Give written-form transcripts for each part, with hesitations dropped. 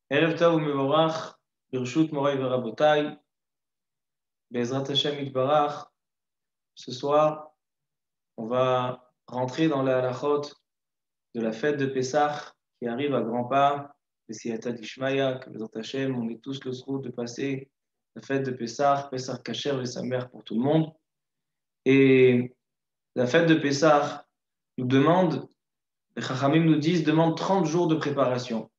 Erev Tov Mevorach, Birshut Moray Verabotai, Bezrat Hashem Itbarach. Ce soir, on va rentrer dans la halachot de la fête de Pessah qui arrive à grands pas. Et Siyata Dishmaya, que Bezrat Hashem, on est tous le srout de passer la fête de Pessah, Pessah Kacher et sa mère pour tout le monde. Et la fête de Pessah nous demande, les Chachamim nous disent, demande 30 jours de préparation.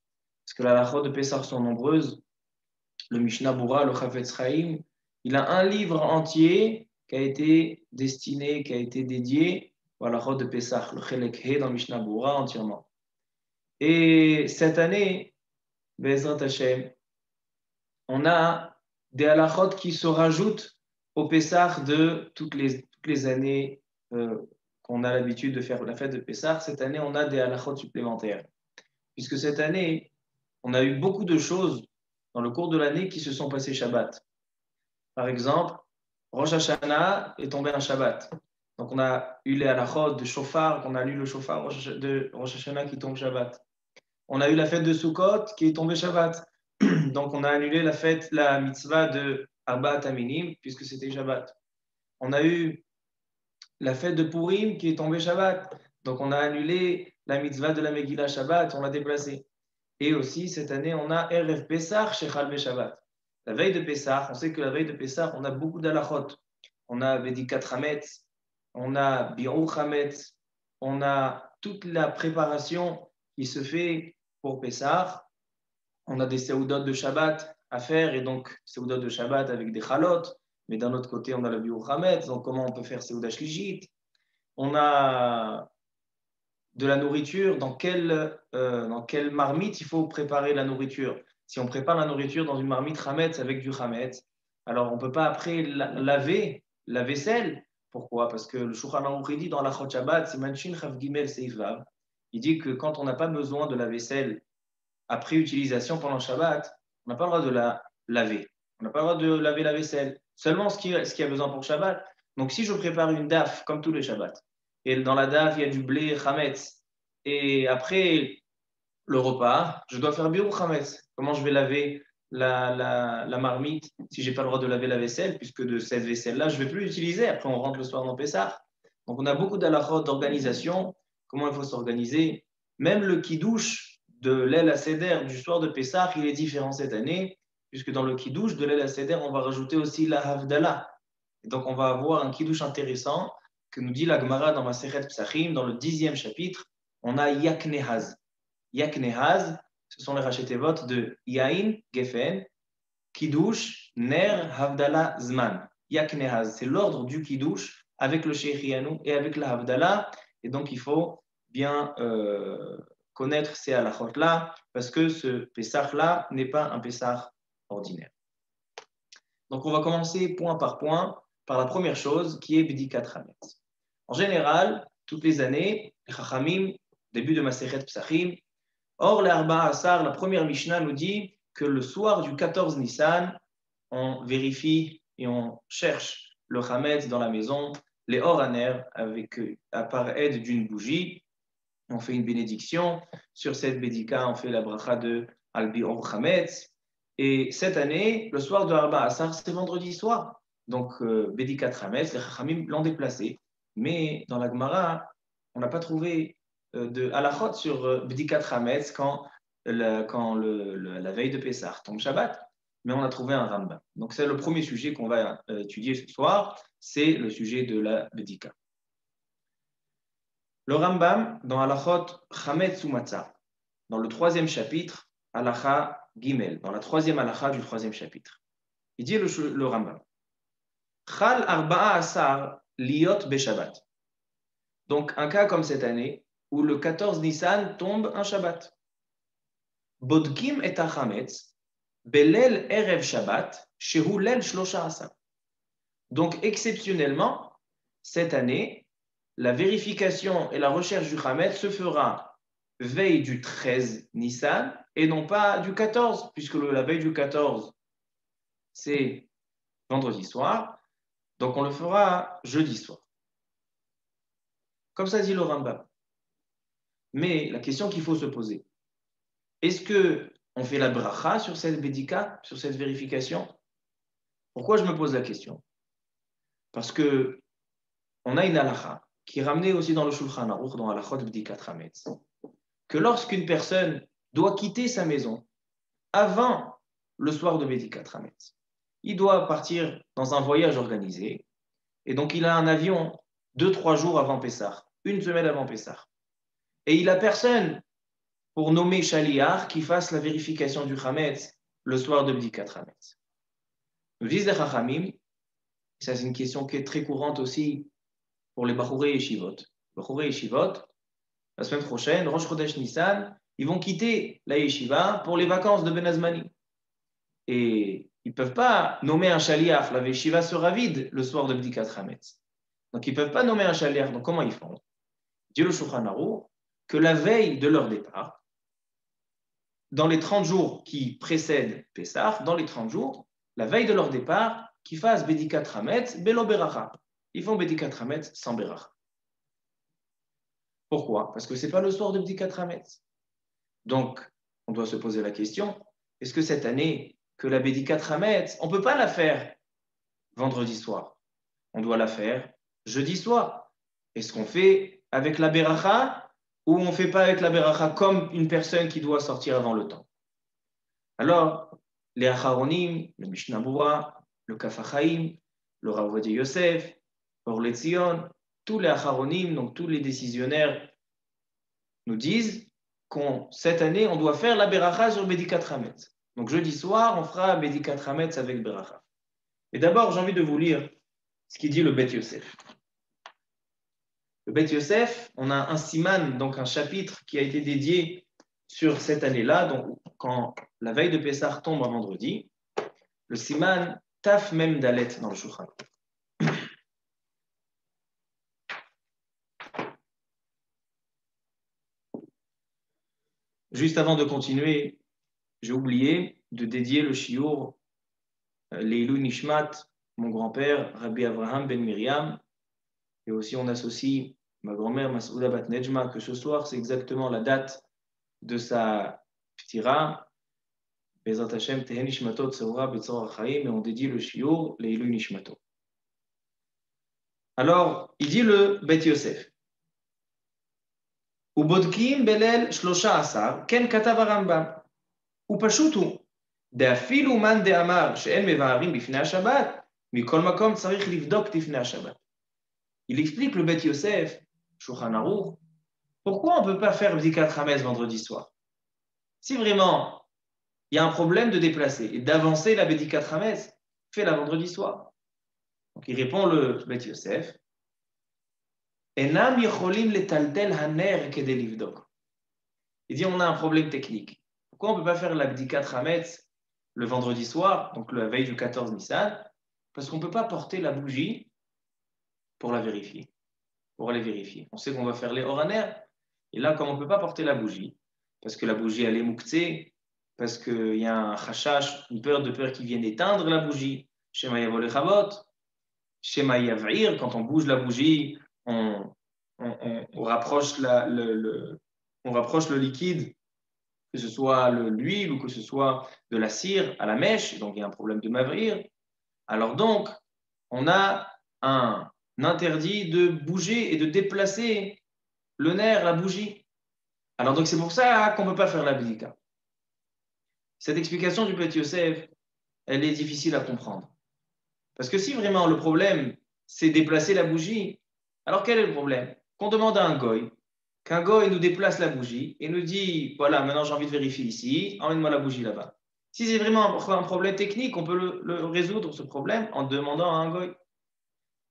Parce que les halachot de Pessah sont nombreuses. Le Mishnah Bura, le Chafetz Chaim, il a un livre entier qui a été destiné, qui a été dédié à halachot de Pessah, le Chelek He dans Mishnah Bura entièrement. Et cette année, Bezrat Hashem, on a des halachot qui se rajoutent au Pessah de toutes les années qu'on a l'habitude de faire la fête de Pessah. Cette année, on a des halachot supplémentaires. Puisque cette année, on a eu beaucoup de choses dans le cours de l'année qui se sont passées Shabbat. Par exemple, Rosh Hashanah est tombé un Shabbat. Donc on a eu les halachot de Shofar, on a lu le Shofar de Rosh Hashanah qui tombe Shabbat. On a eu la fête de Sukkot qui est tombée Shabbat. Donc on a annulé la mitzvah de Arba Aminim puisque c'était Shabbat. On a eu la fête de Purim qui est tombée Shabbat. Donc on a annulé la mitzvah de la Megillah Shabbat, on l'a déplacée. Et aussi, cette année, on a Erev Pessah Shechal Shabbat. La veille de Pessah, on sait que la veille de Pessah, on a beaucoup d'halachot. On a Vedikat Hametz, on a Bi'ur Hametz, on a toute la préparation qui se fait pour Pessah. On a des seudot de Shabbat à faire, et donc seudot de Shabbat avec des chalot. Mais d'un autre côté, on a la Bi'ur Hametz, donc comment on peut faire seudah shlijit. On a de la nourriture, dans quelle marmite il faut préparer la nourriture. Si on prépare la nourriture dans une marmite Hametz avec du Hametz, alors on ne peut pas après laver la vaisselle. Pourquoi? Parce que le Shulchan Aruch dit dans la Chot Shabbat, c'est Manchin Chav Gimel Seif Vav. Il dit que quand on n'a pas besoin de la vaisselle après utilisation pendant Shabbat, on n'a pas le droit de la laver. On n'a pas le droit de laver la vaisselle. Seulement ce qui a besoin pour Shabbat. Donc si je prépare une daf comme tous les Shabbats, et dans la daf, il y a du blé Hametz. Et après le repas, je dois faire bi'ur Hametz. Comment je vais laver la marmite si je n'ai pas le droit de laver la vaisselle, puisque de cette vaisselle-là, je ne vais plus l'utiliser. Après, on rentre le soir dans Pessah. Donc, on a beaucoup d'halachot d'organisation. Comment il faut s'organiser. Même le kidouche de l'El Seder du soir de Pessah, il est différent cette année, puisque dans le kidouche de l'El Seder, on va rajouter aussi la Havdalah. Et donc, on va avoir un kidouche intéressant que nous dit la Gemara dans Masechet Psachim, dans le 10e chapitre, on a Yaknehaz. Yaknehaz, ce sont les rachetevot de Yain, Gefen, Kiddush, Ner, Havdalah, Zman. Yaknehaz, c'est l'ordre du Kiddush avec le Shechianu et avec la Havdalah. Et donc, il faut bien connaître ces halachot-là, parce que ce Pessah-là n'est pas un Pessah ordinaire. Donc, on va commencer point par point par la première chose qui est Bedikat Hametz. En général, toutes les années, les Chachamim, début de Masechet Psachim, or les Arba Asar, la première Mishnah nous dit que le soir du 14 Nissan, on vérifie et on cherche le Hametz dans la maison, les Oraner, par aide d'une bougie, on fait une bénédiction. Sur cette bédika, on fait la bracha de Albi Or Hametz. Et cette année, le soir de Arba Asar, c'est vendredi soir. Donc, Bédikat Hametz, les Chachamim l'ont déplacé. Mais dans la Gemara, on n'a pas trouvé de halachot sur Bédikat Hametz quand la veille de Pessah tombe Shabbat. Mais on a trouvé un Rambam. Donc, c'est le premier sujet qu'on va étudier ce soir. C'est le sujet de la Bédika. Le Rambam, dans Halachot Chametz ou Matzah, dans le 3e chapitre, Halacha Gimel, dans la 3e halacha du 3e chapitre, il dit le Rambam, Chal Arba'a Asar Liot Beshabbat. Donc, un cas comme cette année, où le 14 Nissan tombe un Shabbat. Bodkim et Hametz, Belel Erev Shabbat, Shehu Lel Shlosha Asar. Donc, exceptionnellement, cette année, la vérification et la recherche du Hametz se fera veille du 13 Nissan et non pas du 14, puisque la veille du 14, c'est vendredi soir. Donc, on le fera jeudi soir. Comme ça dit le Rambam. Mais la question qu'il faut se poser, est-ce qu'on fait la bracha sur cette bédika, sur cette vérification? Pourquoi je me pose la question? Parce que on a une halakha qui est ramenée aussi dans le Shulchan Aruch, dans halachot bdikat hametz, que lorsqu'une personne doit quitter sa maison avant le soir de bdikat hametz, il doit partir dans un voyage organisé, et donc il a un avion 2-3 jours avant Pessah, une semaine avant Pessah. Et il n'a personne pour nommer Shaliach qui fasse la vérification du Hametz le soir de Bdikat Hametz. Nous disent les Chachamim, ça c'est une question qui est très courante aussi pour les Bachourei Yeshivot. Bachourei Yeshivot, la semaine prochaine, Rosh Chodesh Nissan, ils vont quitter la Yeshiva pour les vacances de Ben Azmani. Et ils ne peuvent pas nommer un Shaliach, la Yeshiva sera vide le soir de Bdikat Hametz. Donc ils ne peuvent pas nommer un Shaliach, donc comment ils font? Dit le Shulchan Aruch que la veille de leur départ, dans les 30 jours qui précèdent Pessah, dans les 30 jours, la veille de leur départ, qu'ils fassent Bedikat Hametz, Belo Beracha. Ils font Bedikat Hametz sans Beracha. Pourquoi? Parce que ce n'est pas le soir de Bedikat Hametz. Donc, on doit se poser la question, est-ce que cette année, que la Bedikat Hametz, on ne peut pas la faire vendredi soir? On doit la faire jeudi soir. Est-ce qu'on fait avec la Beracha ou on ne fait pas avec la Beracha comme une personne qui doit sortir avant le temps? Alors, les Acharonim, le Mishnah Berurah, le Kaf HaChaim, le Rav Ovadia Yosef, Or LeTzion, tous les Acharonim, donc tous les décisionnaires, nous disent qu'on cette année, on doit faire la Beracha sur Bedikat Hametz. Donc jeudi soir, on fera Bedikat Hametz avec Beracha. Et d'abord, j'ai envie de vous lire ce qu'il dit le Bet Yosef. Le Bet Yosef, on a un siman, donc un chapitre qui a été dédié sur cette année-là, donc quand la veille de Pessah tombe un vendredi, le siman Taf Mem Dalet dans le Shulchan. Juste avant de continuer, j'ai oublié de dédier le shiur Leilou Nishmat, mon grand-père, Rabbi Avraham Ben Miriam, et aussi on associe ma grand-mère Masouda Bat Nejma, que ce soir c'est exactement la date de sa ptira, Bezrat Hashem Tehen Nishmato Tseura Betzor HaChaim, et on dédie le shiur Leilou Nishmato. Alors, il dit le Bet Yosef. ובודקים בליל 13, כן כתב הרמב"ם. ופשוט הוא, דאפילו מאן דאמר שאין מבארים בפני השבת, מכל מקום צריך לבדוק לפני השבת. Il explique le Bet Yosef, Shulchan Aruch, pourquoi on ne peut pas faire Bdikat Hametz vendredi soir? Si vraiment il y a un problème de déplacer et d'avancer la Bdikat Hametz, fais-la vendredi soir. Donc il répond le Bet Yosef, Enam yecholim letaltel haner kedei livdok. Il dit on a un problème technique. Pourquoi on ne peut pas faire la Bdikat Hametz le vendredi soir, donc la veille du 14 Nissan? Parce qu'on ne peut pas porter la bougie pour la vérifier, pour aller vérifier. On sait qu'on va faire les oraner, et là, comme on ne peut pas porter la bougie, parce que la bougie elle est mouktsé, parce qu'il y a un chashash, une peur qui vienne éteindre la bougie, Shema Yavo Lechavot, Shema Yav'ir, quand on bouge la bougie, on rapproche on rapproche le liquide, que ce soit l'huile ou que ce soit de la cire à la mèche, donc il y a un problème de mavrir. Alors donc, on a un interdit de bouger et de déplacer le nerf, la bougie. Alors donc c'est pour ça qu'on ne peut pas faire la bdika. Cette explication du Bet Yosef, elle est difficile à comprendre. Parce que si vraiment le problème, c'est déplacer la bougie, alors quel est le problème? Qu'on demande à un goy, qu'un goy nous déplace la bougie et nous dit, voilà, maintenant j'ai envie de vérifier ici, emmène-moi la bougie là-bas. Si c'est vraiment un problème technique, on peut le résoudre, ce problème, en demandant à un goy.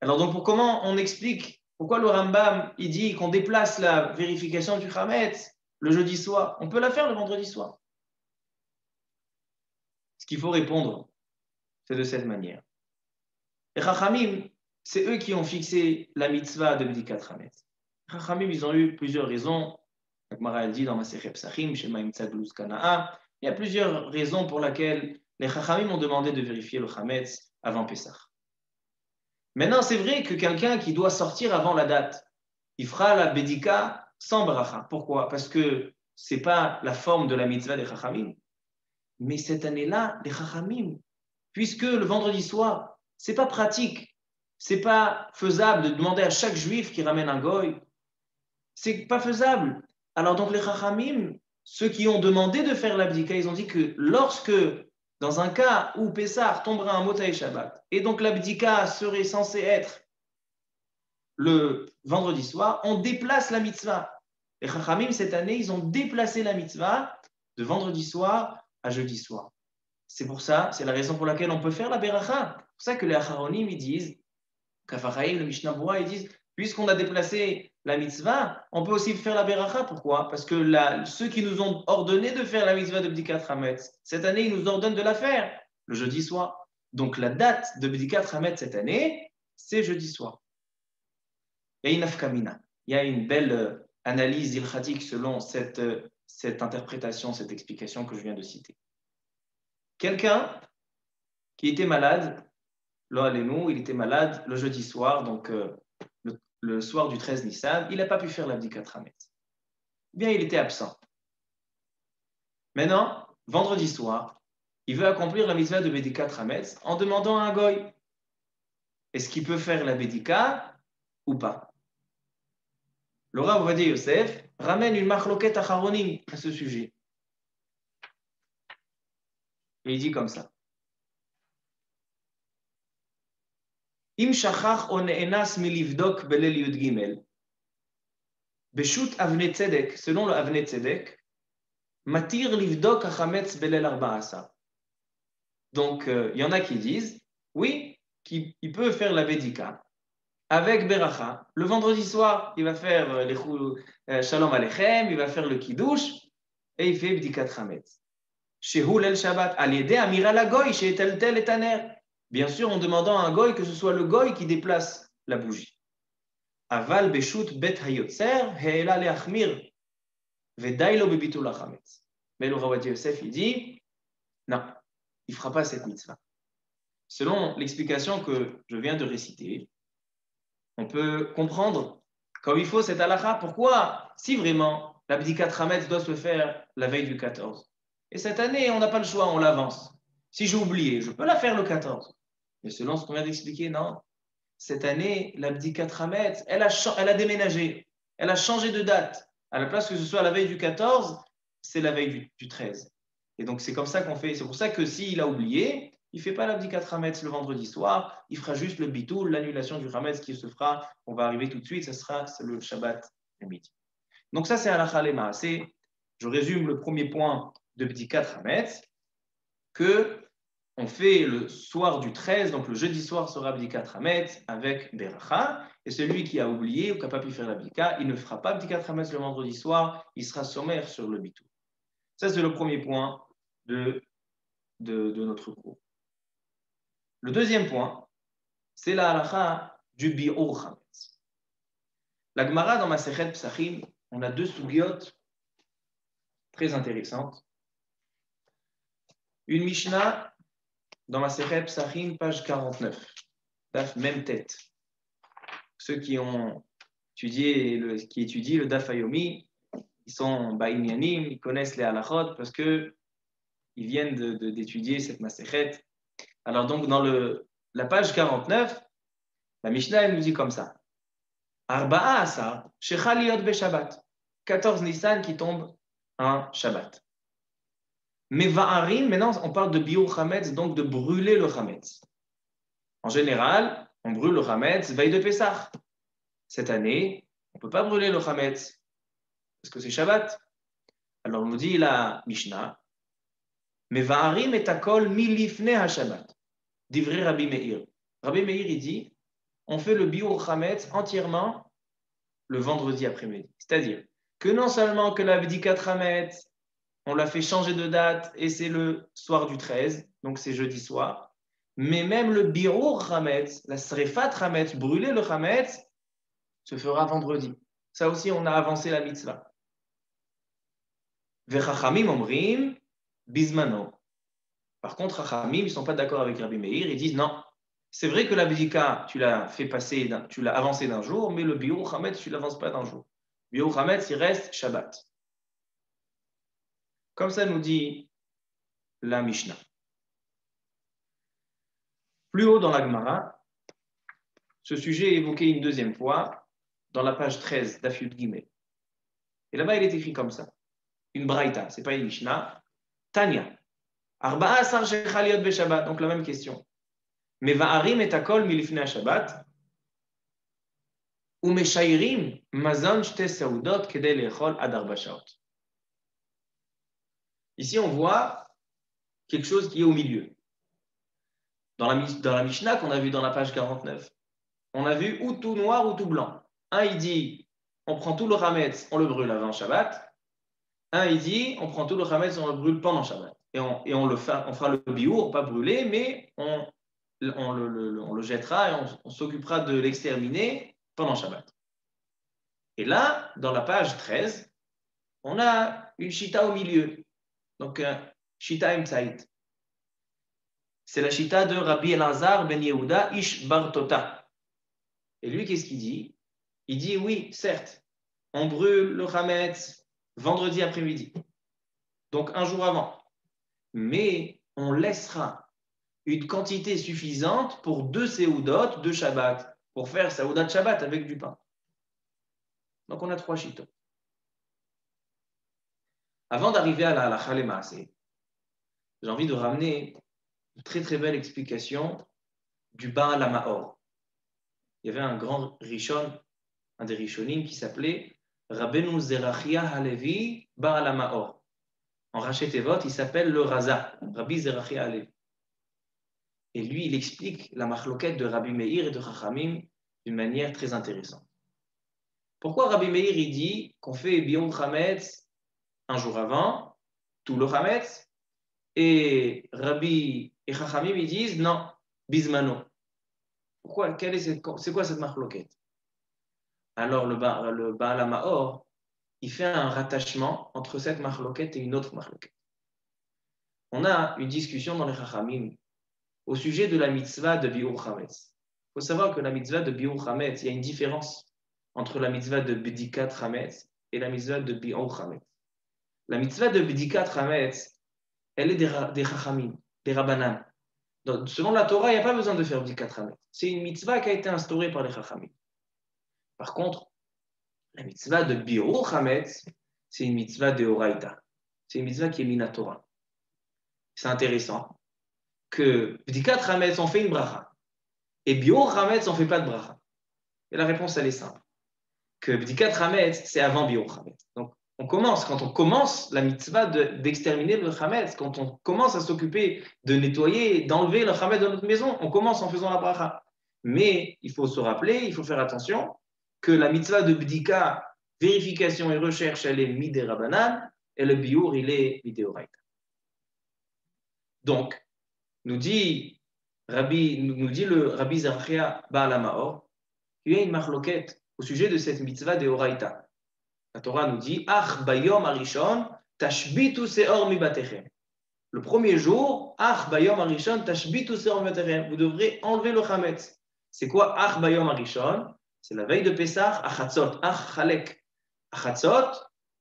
Alors donc, comment on explique pourquoi le Rambam, il dit qu'on déplace la vérification du Hametz le jeudi soir? On peut la faire le vendredi soir. Ce qu'il faut répondre, c'est de cette manière. Les Chachamim, c'est eux qui ont fixé la mitzvah de Bdikat Hametz. Les Chachamim, ils ont eu plusieurs raisons. La Gemara elle dit dans Masechet Psachim, Shema Imtza Gluz Kana'a, il y a plusieurs raisons pour lesquelles les Chachamim ont demandé de vérifier le Hametz avant Pessah. Maintenant, c'est vrai que quelqu'un qui doit sortir avant la date, il fera la Bédika sans bracha. Pourquoi? Parce que ce n'est pas la forme de la mitzvah des chachamim. Mais cette année-là, les chachamim, puisque le vendredi soir, ce n'est pas pratique, ce n'est pas faisable de demander à chaque juif qui ramène un goy, c'est pas faisable. Alors donc les chachamim, ceux qui ont demandé de faire l'abdika, ils ont dit que lorsque, dans un cas où Pessah tombera un Motsei Shabbat, et donc l'abdika serait censé être le vendredi soir, on déplace la mitzvah. Les chachamim, cette année, ils ont déplacé la mitzvah de vendredi soir à jeudi soir. C'est pour ça, c'est la raison pour laquelle on peut faire la beracha. C'est pour ça que les acharonim, ils disent, Kafachaim, le Mishnah Berurah, ils disent, puisqu'on a déplacé la mitzvah, on peut aussi faire la beracha. Pourquoi? Parce que ceux qui nous ont ordonné de faire la mitzvah de Bdikat Hametz, cette année, ils nous ordonnent de la faire le jeudi soir. Donc la date de Bdikat Hametz cette année, c'est jeudi soir. Il y a une afkamina. Il y a une belle analyse ilchatique selon cette interprétation, cette explication que je viens de citer. Quelqu'un qui était malade, il était malade le jeudi soir, donc le soir du 13 Nissan, il n'a pas pu faire l'abdikat Hametz. Bien, il était absent. Maintenant, vendredi soir, il veut accomplir la mitzvah de Bedikat Hametz en demandant à un goy, est-ce qu'il peut faire la Bedika ou pas? Le Rav Ovadia Yosef ramène une machloket acharonim à ce sujet. Et il dit comme ça. Im shachach o ne'enas milivdok belel yud gimel. Beshut avne tzedek, selon le avne tzedek, matir livdok hachametz belel arbaasa. Donc, il y en a qui disent, oui, qu'il peut faire la Bedika avec Beracha. Le vendredi soir, il va faire les Shalom Aleichem, il va faire le Kiddush, et il fait Bdikat Hametz. Shehu lel Shabbat, al yedeh amira la goy, sheetel tel et taner. Bien sûr, en demandant à un goy que ce soit le goy qui déplace la bougie. Aval beshut bet hayotzer, he'ela leachmir, vedailo bebitul hametz. Mais le Rav Ovadia Yosef, il dit, non, il ne fera pas cette mitzvah. Selon l'explication que je viens de réciter, on peut comprendre comme il faut cette halakha. Pourquoi, si vraiment l'abdikat Hametz doit se faire la veille du 14, et cette année, on n'a pas le choix, on l'avance. Si j'ai oublié, je peux la faire le 14. Mais selon ce qu'on vient d'expliquer, non. Cette année, l'abdikat Hametz, elle a déménagé, elle a changé de date. À la place que ce soit la veille du 14, c'est la veille du 13. Et donc, c'est comme ça qu'on fait. C'est pour ça que s'il a oublié, il ne fait pas l'abdikat Hametz le vendredi soir, il fera juste le bitoul, l'annulation du Hametz qui se fera, on va arriver tout de suite, c'est le Shabbat le midi. Donc ça, c'est halakha lema. Je résume le premier point de bdikat Hametz, que on fait le soir du 13, donc le jeudi soir sera bdikat Hametz avec beracha, et celui qui a oublié ou qui n'a pas pu faire l'abdika, il ne fera pas bdikat Hametz le vendredi soir, il sera sommaire sur le bitoul. Ça, c'est le premier point de notre cours. Le deuxième point, c'est la halakha du bi'ur Hametz. La Gemara dans Masechet Psachim, on a deux sugyot très intéressantes. Une Mishnah dans Masechet Psachim, page 49, daf même tête. Ceux qui ont étudié qui étudient le daf Hayomi, ils sont ba'inyanim, ils connaissent les halachot parce que ils viennent d'étudier cette Masechet. Alors donc dans la page 49, la Mishnah elle nous dit comme ça. Arba'a asar shechal liot beShabbat. 14 Nissan qui tombe un Shabbat. Mais va'arim, maintenant on parle de bi'ur Hametz, donc de brûler le Hametz. En général, on brûle le Hametz veille de Pessah. Cette année, on ne peut pas brûler le Hametz parce que c'est Shabbat. Alors on nous dit la Mishnah, mais va'arim et akol milifne ha-Shabbat. Divrei Rabbi Meir. Rabbi Meir, il dit, on fait le bi'ur Hametz entièrement le vendredi après-midi. C'est-à-dire que non seulement que la bdikat Hametz, on l'a fait changer de date et c'est le soir du 13, donc c'est jeudi soir, mais même le bi'ur Hametz, la srefat Hametz, brûler le Hametz, se fera vendredi. Ça aussi, on a avancé la mitzvah. Vechachamim omrim bismano. Par contre, Chachamim, ils ne sont pas d'accord avec Rabbi Meir, ils disent non. C'est vrai que la bdika, tu l'as avancé d'un jour, mais le bi'ur Hametz, tu ne l'avances pas d'un jour. Biur Hametz, il reste Shabbat. Comme ça nous dit la Mishnah. Plus haut dans la Gemara, ce sujet est évoqué une deuxième fois dans la page 13 d'Af Yud Gimel. Et là-bas, il est écrit comme ça. Une braïta, ce n'est pas une Mishnah. Tanya. Arba'a asar shechaliot be-Shabbat. Donc la même question. Mais va'arim et akol milifnei Shabbat. Ou meshayrim mazon shte seudot kedei le'echol ad arba shaot. Ici, on voit quelque chose qui est au milieu. Dans la Mishnah qu'on a vu dans la page 49, on a vu ou tout noir ou tout blanc. Un, il dit, on prend tout le Hametz, on le brûle avant Shabbat. Un, il dit, on prend tout le Hametz, on le brûle pendant Shabbat. Et on fera le biour, pas brûler, mais on le jettera et on s'occupera de l'exterminer pendant Shabbat. Et là, dans la page 13, on a une Shita au milieu. Donc, Shita Emtsaït. C'est la Shita de Rabbi Elazar ben Yehuda Ish Bar Tota. Et lui, qu'est-ce qu'il dit? Il dit, oui, certes, on brûle le Hametz vendredi après-midi, donc un jour avant. Mais on laissera une quantité suffisante pour 2 séoudotes de Shabbat, pour faire séoudat Shabbat avec du pain. Donc on a 3 chitos. Avant d'arriver à la halakha le maaseh, j'ai envie de ramener une très très belle explication du Baal HaMaor. Il y avait un grand Rishon, un des Rishonim qui s'appelait Rabbeinu Zerachia Halevi Baal HaMaor. En Rachet Evot, il s'appelle le Raza, Rabbi Zerachia Halevi. Et lui, il explique la machloket de Rabbi Meir et de Chachamim d'une manière très intéressante. Pourquoi Rabbi Meir, il dit qu'on fait Biom Chametz un jour avant, tout le Chametz, et Rabbi et Chachamim, ils disent non, Bismano. Pourquoi? C'est quoi cette machloket? Alors le Baal HaMaor, il fait un rattachement entre cette machloket et une autre machloket. On a une discussion dans les Chachamim au sujet de la mitzvah de Biur Chametz. Il faut savoir que la mitzvah de Biur Chametz, il y a une différence entre la mitzvah de Bdikat Chametz et la mitzvah de Biur Chametz. La mitzvah de Bdikat Chametz, elle est des Chachamim, des Rabbanan. Donc, selon la Torah, il n'y a pas besoin de faire Bdikat Chametz. C'est une mitzvah qui a été instaurée par les Chachamim. Par contre, la mitzvah de Biur Chametz, c'est une mitzvah de Horaïta. C'est une mitzvah qui est mina Torah. C'est intéressant que Bdikat Chametz, on fait une bracha. Et Biur Chametz, on ne fait pas de bracha. Et la réponse, elle est simple. Que Bdikat Chametz, c'est avant Biur Chametz. Donc, quand on commence la mitzvah d'exterminer le Chametz, quand on commence à s'occuper de nettoyer, d'enlever le Chametz de notre maison, on commence en faisant la bracha. Mais il faut se rappeler, il faut faire attention, que la mitzvah de Bdika, vérification et recherche, elle est midé Rabbanan, et le Biur, il est midé Oraita. Donc, nous dit le Rabbi Zerachia Baal HaMaor, qu'il y a une machloket au sujet de cette mitzvah de Horaïta. La Torah nous dit Ach bayom arishon tashbitu seor mibatechem. Le premier jour, Ach bayom arishon tashbitu seor mibatechem. Vous devrez enlever le chametz. C'est quoi Ach bayom arishon? C'est la veille de Pessah, Achatzot, Ach chalek. Achatzot,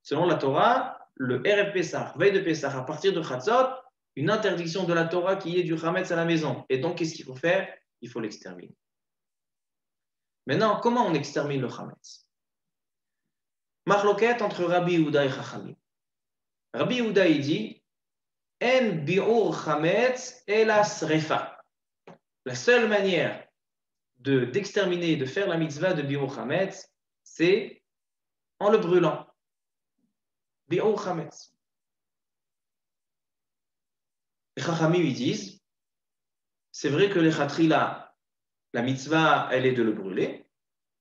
selon la Torah, le Erev Pessah, veille de Pessah, à partir de Chatzot, une interdiction de la Torah qui est du chametz à la maison. Et donc, qu'est-ce qu'il faut faire? Il faut l'exterminer. Maintenant, comment on extermine le chametz? Machloket entre Rabbi Yehuda et Chachamim. Rabbi Yehuda, il dit En bi'ur chametz ela srefa. La seule manière d'exterminer, de faire la mitzvah de bi'ur chametz, c'est en le brûlant. Bi'ur chametz. Les Chachamim, ils disent c'est vrai que les Chatrila, la mitzvah, elle est de le brûler,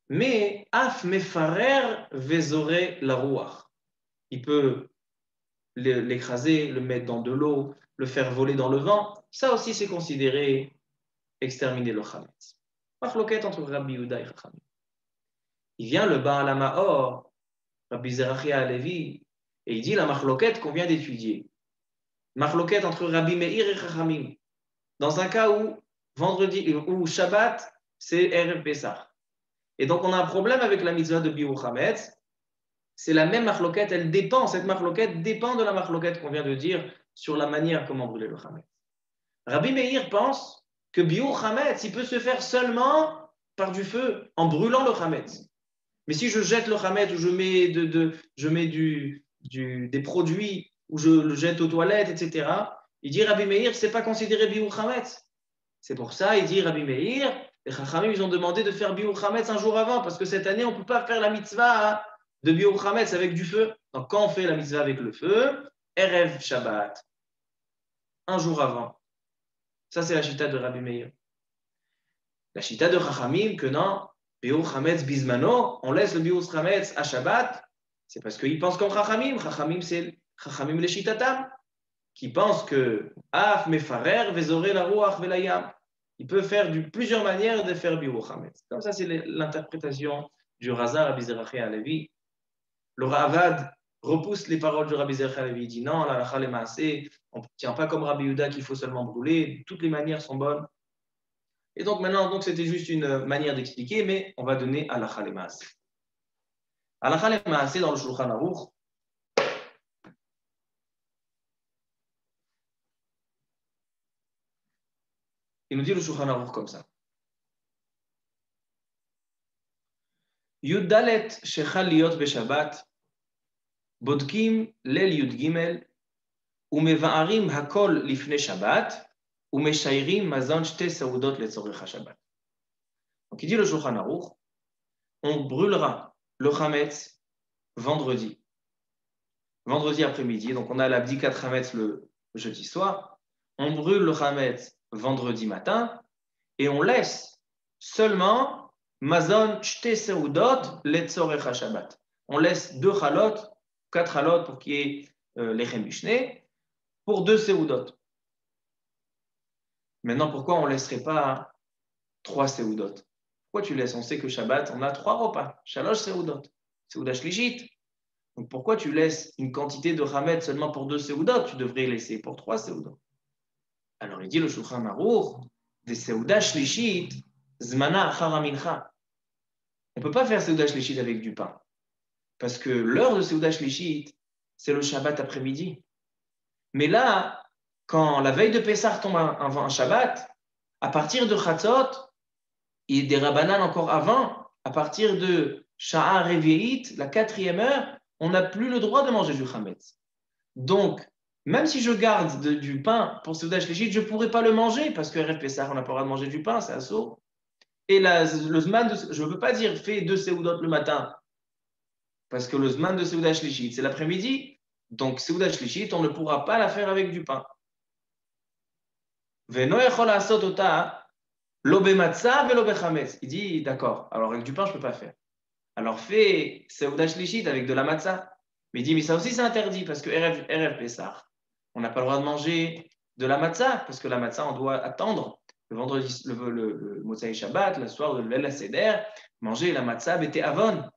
mais af mefarer vezore la ruach. Il peut l'écraser, le mettre dans de l'eau, le faire voler dans le vent. Ça aussi, c'est considéré exterminer le chametz. Machloket entre Rabbi Yehuda et Chachamim. Il vient le Baal HaMaor, Rabbi Zerachia Halevi, et il dit la machloket qu'on vient d'étudier. Machloket entre Rabbi Meir et Chachamim. Dans un cas où Shabbat, c'est Erev Pessah. Et donc, on a un problème avec la mitzvah de Biur Chametz, c'est la même marloquette, elle dépend, cette marloquette dépend de la marloquette qu'on vient de dire sur la manière comment brûler le chametz. Rabbi Meir pense que biur chametz, il peut se faire seulement par du feu, en brûlant le chametz. Mais si je jette le chametz ou je mets, des produits ou je le jette aux toilettes, etc., il dit Rabbi Meir, c'est pas considéré biur chametz. C'est pour ça, il dit Rabbi Meir, les Chachamim, ils ont demandé de faire biur chametz un jour avant, parce que cette année, on ne peut pas faire la mitzvah de biur chametz avec du feu. Donc, quand on fait la mitzvah avec le feu, Erev Shabbat, un jour avant. Ça, c'est la chita de Rabbi Meir. La chita de Chachamim, que non, biur chametz bismano, on laisse le biur chametz à Shabbat, c'est parce qu'ils pensent comme Chachamim. Chachamim, c'est Chachamim le chitatam, qui pensent que Af mefarer vezore la ruach velayam. Il peut faire plusieurs manières de faire biur chametz. Comme ça, c'est l'interprétation du Razar Rabbi Zerachi Halevi. Le Ravad repousse les paroles du Rabbi Zerachi Halevi. Il dit non, la halakha le maaseh, on ne tient pas comme Rabbi Yehuda qu'il faut seulement brûler. Toutes les manières sont bonnes. Et donc maintenant, c'était juste une manière d'expliquer, mais on va donner halakha le maaseh. Halakha le maaseh dans le Shulchan Aruch. Il nous dit le Shulchan Aruch comme ça. Yudalet shechal liot beshabbat, bodkim lel yud gimel, umeva'arim hakol lifne shabbat, umeshayrim mazon shte saoudot letzorech hashabbat. Donc il dit le Shulchan Aruch, on brûlera le chametz vendredi après-midi. Donc on a l'abdikat chametz le jeudi soir. On brûle le chametz vendredi matin et on laisse seulement mazon shte saoudot letzorech hashabbat. On laisse 2 chalot, 4 chalot pour qu'il y ait lechem bishné, pour 2 seudot. Maintenant, pourquoi on ne laisserait pas 3 seudot? Pourquoi tu laisses? On sait que Shabbat, on a 3 repas, shalosh seudot, seuda shlishit. Donc pourquoi tu laisses une quantité de chametz seulement pour 2 seudot? Tu devrais laisser pour 3 seudot. Alors il dit le Shulchan Aruch, des seuda shlishit, zmana achar mincha. On ne peut pas faire seuda shlishit avec du pain. Parce que l'heure de seuda shlishit, c'est le Shabbat après-midi. Mais là, quand la veille de Pessah tombe un Shabbat, à partir de Chatzot, et des Rabbanan encore avant, à partir de Sha'a Revi'it, la 4e heure, on n'a plus le droit de manger du chametz. Donc, même si je garde du pain pour Seuda Shlishit, je ne pourrais pas le manger, parce que Erev Pessah, on n'a pas le droit de manger du pain, c'est assaut. Et le Zman, je ne veux pas dire fais 2 Seudot le matin, parce que le Zman de Seuda Shlishit, c'est l'après-midi. Donc, Seuda Shlishit, on ne pourra pas la faire avec du pain. Veno echol asot ota lobe matzah ve lobe chametz. Il dit, d'accord, alors avec du pain, je ne peux pas faire. Alors fais Seuda Shlishit avec de la matzah. Mais il dit, mais ça aussi c'est interdit, parce que Erev Pessah, on n'a pas le droit de manger de la matzah, parce que la matzah, on doit attendre le vendredi, le Motzai Shabbat, le soir de l'El Seder, manger la matzah bete avon.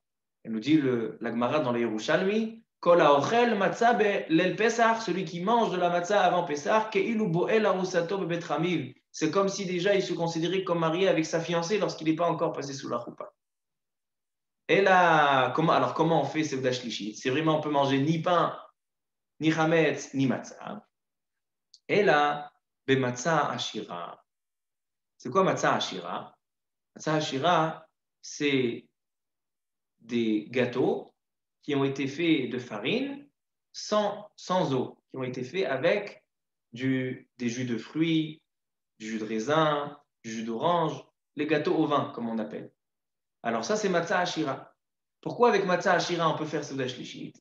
Elle nous dit la Gemara dans les Yerushalmi, Kol haochel matzah l'El Pessah, celui qui mange de la matzah avant Pessah, keilu bo'el arusato bebet ramiv. C'est comme si déjà il se considérait comme marié avec sa fiancée lorsqu'il n'est pas encore passé sous la choupa. Et là, comment on fait Seuda Shlishit? C'est vraiment, on peut manger ni pain, ni chametz, ni matzah. Et là, be matzah ashira. C'est quoi matzah ashira? Matzah ashira, c'est des gâteaux qui ont été faits de farine sans eau, qui ont été faits avec des jus de fruits, du jus de raisin, du jus d'orange, les gâteaux au vin, comme on appelle. Alors ça, c'est matzah ashira. Pourquoi avec matzah ashira, on peut faire Seuda Shlishit?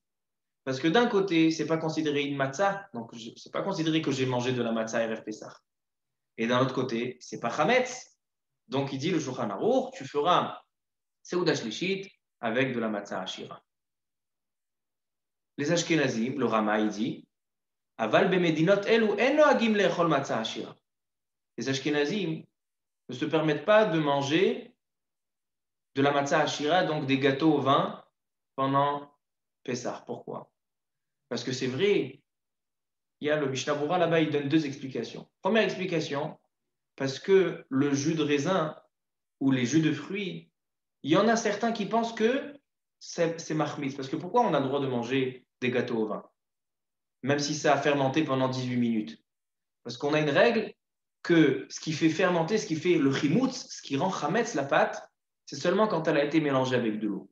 Parce que d'un côté, ce n'est pas considéré une matzah, donc ce n'est pas considéré que j'ai mangé de la matzah Erev Pessah. Et d'un autre côté, ce n'est pas chametz. Donc il dit le Shulchan Aruch, tu feras Seuda Shlishit avec de la matzah ashira. Les Ashkenazim, le Rama, il dit, Aval bemedinot elu en noagim lechol matzah ashira. Les Ashkenazim ne se permettent pas de manger de la matzah ashira, donc des gâteaux au vin, pendant Pessah. Pourquoi? Parce que c'est vrai, il y a le Mishnah Berurah là-bas, il donne 2 explications. Première explication, parce que le jus de raisin ou les jus de fruits, il y en a certains qui pensent que c'est mahmitz. Parce que pourquoi on a le droit de manger des gâteaux au vin, même si ça a fermenté pendant 18 minutes? Parce qu'on a une règle que ce qui fait fermenter, ce qui fait le chimoutz, ce qui rend chametz la pâte, c'est seulement quand elle a été mélangée avec de l'eau.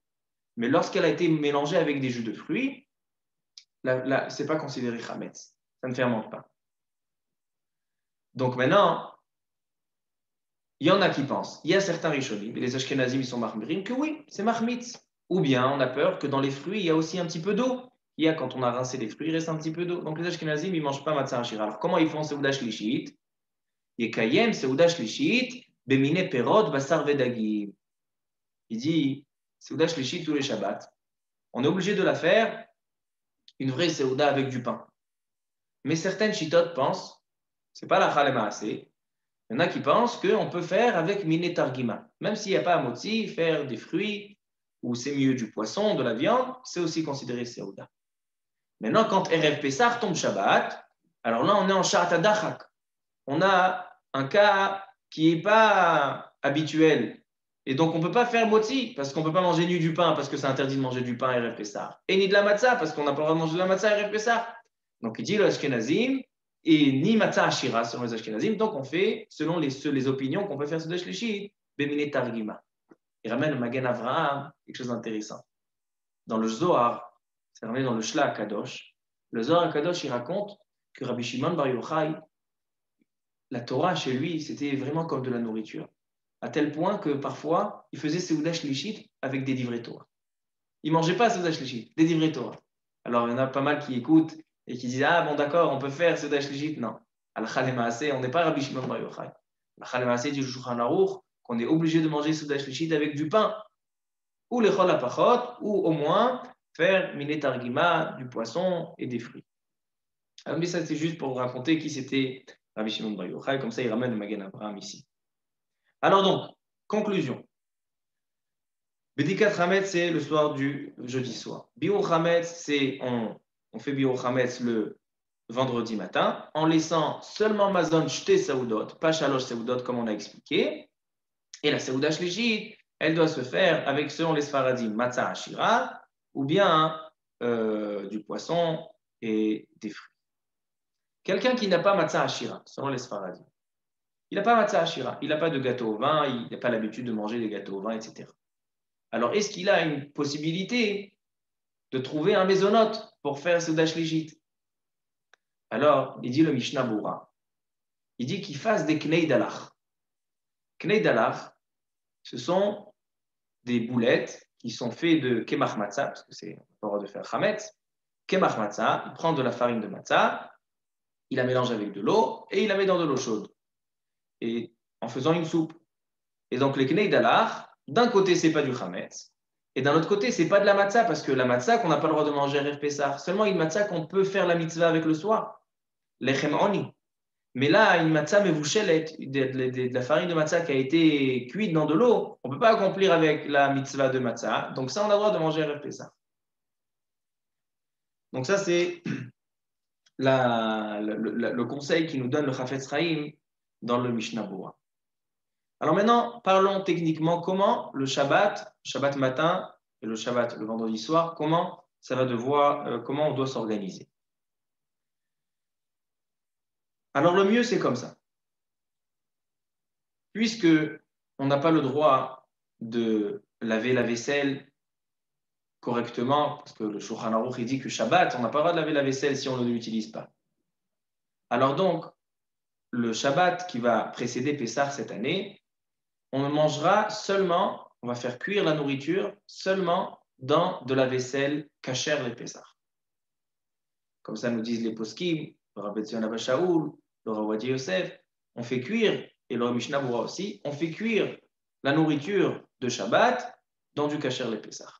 Mais lorsqu'elle a été mélangée avec des jus de fruits, ce n'est pas considéré chametz. Ça ne fermente pas. Donc maintenant, il y en a qui pensent, il y a certains rishonim, et les ashkenazim, ils sont marmirim, que oui, c'est mahmitz. Ou bien on a peur que dans les fruits, il y a aussi un petit peu d'eau. Il y a, quand on a rincé les fruits, il reste un petit peu d'eau. Donc les ashkenazim, ils ne mangent pas matzah hashira. Alors comment ils font seuda shlishit? Yekayem seuda shlishit, bemine perot basar vedagim. Il dit, seuda shlishit tous les shabbats. On est obligé de la faire, une vraie seuda avec du pain. Mais certaines chitotes pensent, c'est pas la chalema assez, il y en a qui pensent qu'on peut faire avec mine targima. Même s'il n'y a pas à motzi, faire des fruits, ou c'est mieux du poisson, de la viande, c'est aussi considéré seuda. Maintenant, quand Erev Pessah tombe Shabbat, alors là, on est en Shat Adachak. On a un cas qui n'est pas habituel. Et donc, on ne peut pas faire motzi, parce qu'on ne peut pas manger ni du pain, parce que c'est interdit de manger du pain Erev Pessah. Et ni de la matzah, parce qu'on n'a pas le droit de manger de la matzah Erev Pessah. Donc, il dit le Ashkenazim, et ni matzah Ashira, selon les Ashkenazim. Donc, on fait, selon les opinions, qu'on peut faire Seudah Shlishit, Bemine Targima. Il ramène le Magen Avraham, quelque chose d'intéressant. Dans le Zohar, c'est ramené dans le Shla Kadosh. Le Zohar Kadosh, il raconte que Rabbi Shimon Bar Yochai, la Torah chez lui, c'était vraiment comme de la nourriture. À tel point que parfois, il faisait Seudah Shlishit avec des livrets Torah. Il ne mangeait pas Seudah Shlishit, des livrets Torah. Alors, il y en a pas mal qui écoutent et qui disent ah bon, d'accord, on peut faire Seudah Shlishit. Non. Al-Khal Maaseh, on n'est pas Rabbi Shimon Bar Yochai. Al-Khal Maaseh dit Shulchan Aruch qu'on est obligé de manger Seudah Shlishit avec du pain, ou les chol apachot, ou au moins faire mine targima, du poisson et des fruits. Alors, mais ça, c'est juste pour vous raconter qui c'était Rabbi Shimon Bar Yochai, comme ça il ramène le Magen Avraham ici. Alors donc, conclusion. Bedikat Hametz, c'est le soir du jeudi soir. Biur Hametz, c'est on fait Biur Hametz le vendredi matin, en laissant seulement Mazon Shte Saoudot, pas Shalosh Saoudot comme on a expliqué. Et la Saouda Shlishit, elle doit se faire avec, selon les Sfaradim, Matzah Ashira, ou bien du poisson et des fruits. Quelqu'un qui n'a pas Matzah Ashira, selon les Sfaradim, il n'a pas Matzah Ashira, il n'a pas de gâteau au vin, il n'a pas l'habitude de manger des gâteaux au vin, etc. Alors, est-ce qu'il a une possibilité de trouver un mésonote pour faire ce Shlishit? Alors, il dit le Mishnah Bura, il dit qu'il fasse des Knei Dalach. Knei Dalach, ce sont des boulettes qui sont faites de Kemach Matzah, parce que c'est le droit de faire Chametz. Kemach Matzah, il prend de la farine de Matzah, il la mélange avec de l'eau et il la met dans de l'eau chaude. Et en faisant une soupe. Et donc, les Knei Dalach, d'un côté, c'est pas du Chametz, et d'un autre côté, c'est pas de la matzah, parce que la matzah qu'on n'a pas le droit de manger Erev Pessah, seulement une matzah qu'on peut faire la mitzvah avec le soir, lechem oni. Mais là, une matzah mevouchelet, de la farine de matzah qui a été cuite dans de l'eau, on ne peut pas accomplir avec la mitzvah de matzah, donc ça, on a le droit de manger Erev Pessah. Donc ça, c'est le conseil qui nous donne le Chafetz Chaim dans le Mishnah Bura. Alors maintenant, parlons techniquement comment le Shabbat matin et le Shabbat le vendredi soir, comment on doit s'organiser. Alors le mieux, c'est comme ça. Puisque on n'a pas le droit de laver la vaisselle correctement, parce que le Shulchan Aruch dit que Shabbat, on n'a pas le droit de laver la vaisselle si on ne l'utilise pas. Alors donc, le Shabbat qui va précéder Pessah cette année, on mangera seulement, on va faire cuire la nourriture seulement dans de la vaisselle kasher les Pessah. Comme ça nous disent les poskim, le Rabbi Tzion Abba Shaul, le Rawadi Yosef, on fait cuire, et le Mishnah Bura aussi, on fait cuire la nourriture de Shabbat dans du kasher les Pessah.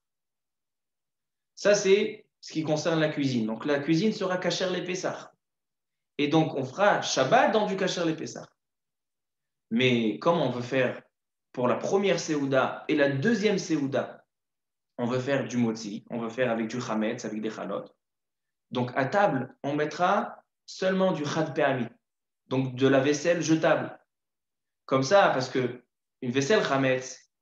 Ça, c'est ce qui concerne la cuisine. Donc la cuisine sera kasher les Pessah. Et donc on fera Shabbat dans du kasher les Pessah. Mais comme on veut faire pour la première Seouda et la deuxième Seouda, on veut faire du motzi, on veut faire avec du chametz, avec des chalot. Donc à table, on mettra seulement du chad pe'ami, donc de la vaisselle jetable. Comme ça, parce que une vaisselle chametz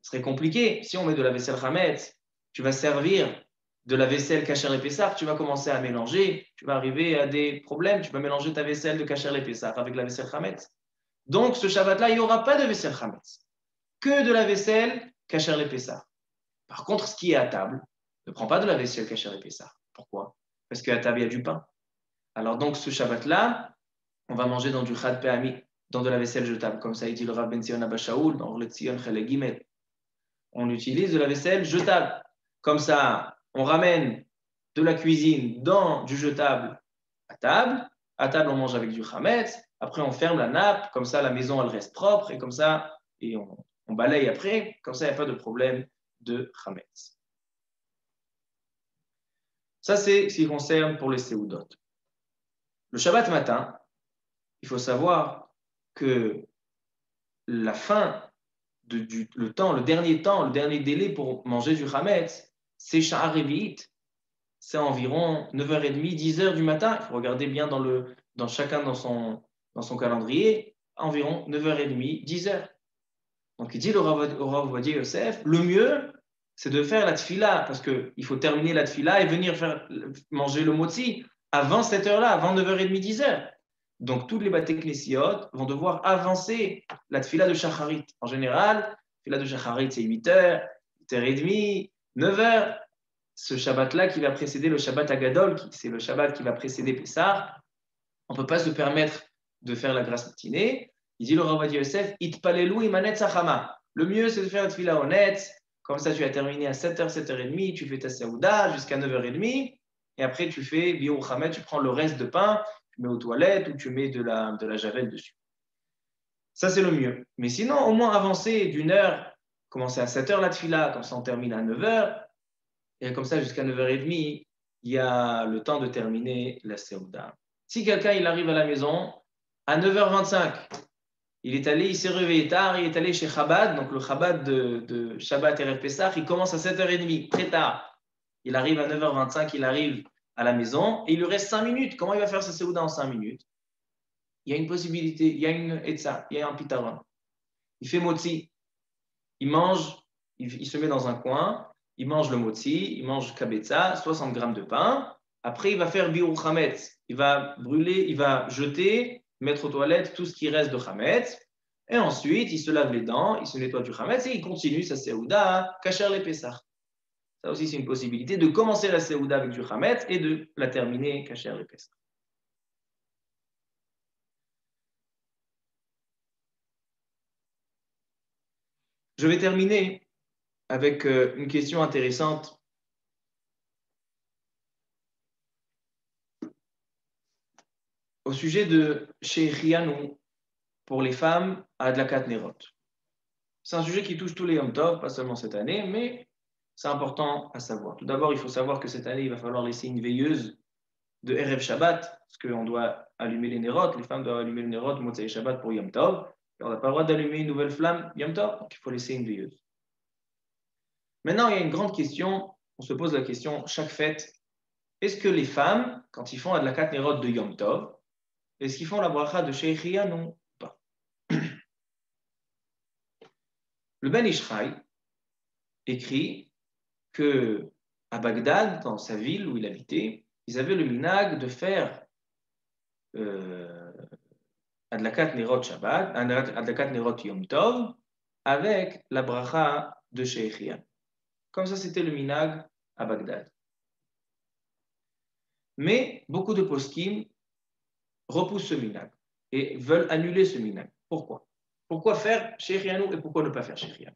serait compliqué. Si on met de la vaisselle chametz, tu vas servir de la vaisselle Kasher et Pessah, tu vas commencer à mélanger, tu vas arriver à des problèmes, tu vas mélanger ta vaisselle de Kasher et Pessah avec la vaisselle Chametz. Donc, ce Shabbat-là, il n'y aura pas de vaisselle Chametz, que de la vaisselle Kasher et Pessah. Par contre, ce qui est à table, ne prend pas de la vaisselle Kasher et Pessah. Pourquoi? Parce qu'à table, il y a du pain. Alors donc, ce Shabbat-là, on va manger dans du Chad Pe'ami, dans de la vaisselle jetable, comme ça il dit le Rav Ben Zion Abba Shaul, dans le Tzion Chelek Gimel. On utilise de la vaisselle jetable. Comme ça, on ramène de la cuisine dans du jetable à table. À table, on mange avec du chametz. Après, on ferme la nappe. Comme ça, la maison, elle reste propre. Et comme ça, on balaye après. Comme ça, il n'y a pas de problème de chametz. Ça, c'est ce qui concerne pour les séoudot. Le Shabbat matin, il faut savoir que la fin, le dernier délai pour manger du chametz, c'est Sha'ar Revi'it. C'est environ 9h30, 10h du matin. Il faut regarder bien chacun dans son calendrier. Environ 9h30, 10h. Donc il dit au Rav Ovadia Yosef, le mieux, c'est de faire la tfila, parce qu'il faut terminer la tfila et venir manger le motzi avant cette heure-là, avant 9h30, 10h. Donc toutes les Baté Knesiyot vont devoir avancer la tfila de Shacharit. En général, la tfila de Shacharit, c'est 8h, 8h30, 9h. Ce Shabbat-là qui va précéder le Shabbat Agadol, c'est le Shabbat qui va précéder Pessah, on ne peut pas se permettre de faire la grasse matinée. Il dit le Rav Ovadia Yosef, Itpalelu imanet sachama. Le mieux, c'est de faire la tfila honnête. Comme ça, tu as terminé à 7h, 7h30, tu fais ta saouda jusqu'à 9h30, et après, tu fais biur chamet, tu prends le reste de pain, tu mets aux toilettes ou tu mets de la javel dessus. Ça, c'est le mieux. Mais sinon, au moins avancer d'une heure, commencer à 7h la tfila, comme ça, on termine à 9h. Et comme ça, jusqu'à 9h30, il y a le temps de terminer la Séouda. Si quelqu'un il arrive à la maison à 9h25, il s'est réveillé tard, il est allé chez Chabad, donc le Chabad de Shabbat Erev Pessah, il commence à 7h30, très tard. Il arrive à 9h25, il arrive à la maison, et il lui reste 5 minutes. Comment il va faire sa Séouda en 5 minutes? Il y a une possibilité, il y a une etza, il y a un pitaron. Il fait motzi, il mange, il se met dans un coin, il mange le motzi, il mange kabetza, 60 grammes de pain. Après, il va faire biur chametz. Il va brûler, il va jeter, mettre aux toilettes tout ce qui reste de chametz. Et ensuite, il se lave les dents, il se nettoie du chametz et il continue sa séouda, kasher les pessah. Ça aussi, c'est une possibilité de commencer la séouda avec du chametz et de la terminer kasher les pessah. Je vais terminer avec une question intéressante. Au sujet de Sheikhianou pour les femmes à Adlakat Nerot. C'est un sujet qui touche tous les Yom Tov, pas seulement cette année, mais c'est important à savoir. Tout d'abord, il faut savoir que cette année, il va falloir laisser une veilleuse de Erev Shabbat, parce qu'on doit allumer les Nerot, les femmes doivent allumer les Nerot, Motzei Shabbat pour Yom Tov, et on n'a pas le droit d'allumer une nouvelle flamme Yom Tov, donc il faut laisser une veilleuse. Maintenant, il y a une grande question, on se pose la question, chaque fête, est-ce que les femmes, quand ils font Adlakat Nerot de Yom Tov, est-ce qu'ils font la bracha de Sheikhianou ou pas? Le Ben Ishraï écrit que à Bagdad, dans sa ville où il habitait, ils avaient le minag de faire Adlakat Nerot Shabbat, Adlakat Nerot Yom Tov, avec la bracha de Sheikhian. Comme ça, c'était le minag à Bagdad. Mais beaucoup de poskim repoussent ce minag et veulent annuler ce minag. Pourquoi? Pourquoi faire Sheikhianou et pourquoi ne pas faire Sheikhianou?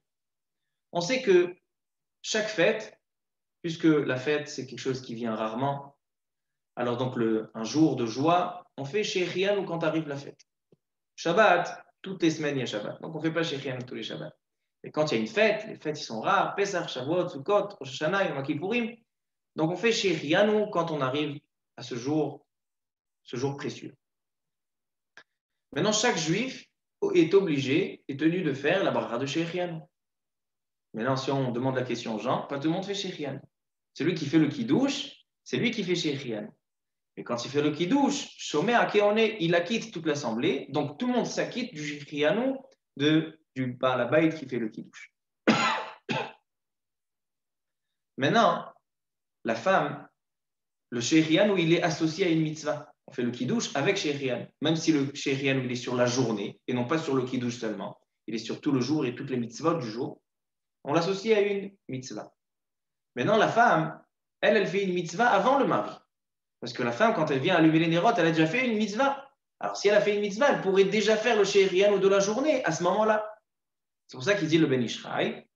On sait que chaque fête, puisque la fête c'est quelque chose qui vient rarement, alors donc un jour de joie, on fait Sheikhianou quand arrive la fête. Shabbat, toutes les semaines il y a Shabbat, donc on ne fait pas Sheikhianou tous les Shabbats. Et quand il y a une fête, les fêtes ils sont rares, Pesach, Shavuot, Sukkot, Rosh Hashanah, Yom Kippourim, donc on fait Sheikhianou quand on arrive à ce jour précieux. Maintenant, chaque juif est obligé, est tenu de faire la bracha de Sheikhianou. Maintenant, si on demande la question aux gens, pas tout le monde fait Sheikhianou. Celui qui fait le kiddush, c'est lui qui fait Sheikhianou. Et quand il fait le kiddush, Shomer Akeone, il acquitte toute l'assemblée, donc tout le monde s'acquitte du Sheikhianou du Baal Habayit qui fait le kiddush. Maintenant, la femme, le Shehrian, où il est associé à une mitzvah. On fait le kiddush avec Shehrian. Même si le Shehrian, il est sur la journée, et non pas sur le kiddush seulement. Il est sur tout le jour et toutes les mitzvot du jour. On l'associe à une mitzvah. Maintenant, la femme, elle fait une mitzvah avant le mari. Parce que la femme, quand elle vient allumer les nérotes, elle a déjà fait une mitzvah. Alors, si elle a fait une mitzvah, elle pourrait déjà faire le Shehrian ou de la journée à ce moment-là. C'est pour ça qu'il dit le Ben Ishraï,